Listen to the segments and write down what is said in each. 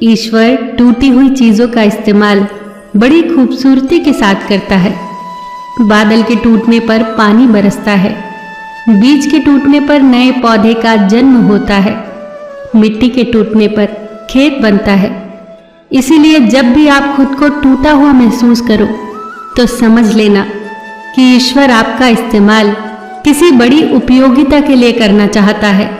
ईश्वर टूटी हुई चीजों का इस्तेमाल बड़ी खूबसूरती के साथ करता है। बादल के टूटने पर पानी बरसता है, बीज के टूटने पर नए पौधे का जन्म होता है, मिट्टी के टूटने पर खेत बनता है। इसीलिए जब भी आप खुद को टूटा हुआ महसूस करो तो समझ लेना कि ईश्वर आपका इस्तेमाल किसी बड़ी उपयोगिता के लिए करना चाहता है।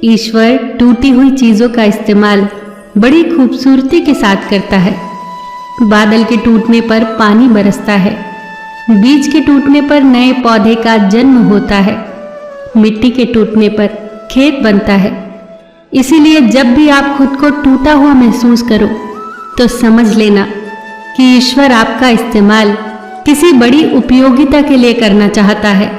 ईश्वर टूटी हुई चीजों का इस्तेमाल बड़ी खूबसूरती के साथ करता है। बादल के टूटने पर पानी बरसता है, बीज के टूटने पर नए पौधे का जन्म होता है, मिट्टी के टूटने पर खेत बनता है। इसीलिए जब भी आप खुद को टूटा हुआ महसूस करो तो समझ लेना कि ईश्वर आपका इस्तेमाल किसी बड़ी उपयोगिता के लिए करना चाहता है।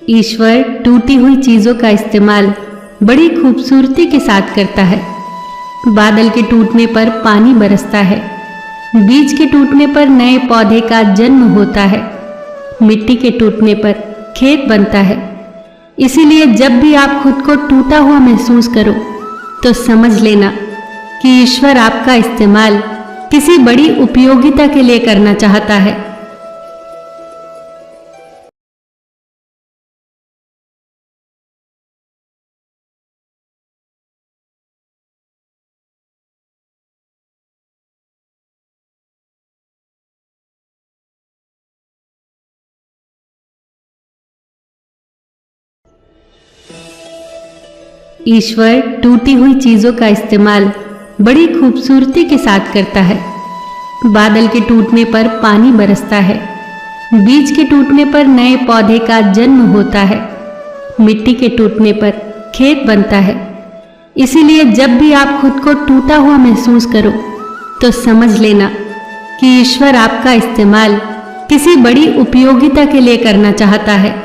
ईश्वर टूटी हुई चीजों का इस्तेमाल बड़ी खूबसूरती के साथ करता है। बादल के टूटने पर पानी बरसता है, बीज के टूटने पर नए पौधे का जन्म होता है, मिट्टी के टूटने पर खेत बनता है। इसीलिए जब भी आप खुद को टूटा हुआ महसूस करो तो समझ लेना कि ईश्वर आपका इस्तेमाल किसी बड़ी उपयोगिता के लिए करना चाहता है। ईश्वर टूटी हुई चीजों का इस्तेमाल बड़ी खूबसूरती के साथ करता है। बादल के टूटने पर पानी बरसता है, बीज के टूटने पर नए पौधे का जन्म होता है, मिट्टी के टूटने पर खेत बनता है। इसीलिए जब भी आप खुद को टूटा हुआ महसूस करो तो समझ लेना कि ईश्वर आपका इस्तेमाल किसी बड़ी उपयोगिता के लिए करना चाहता है।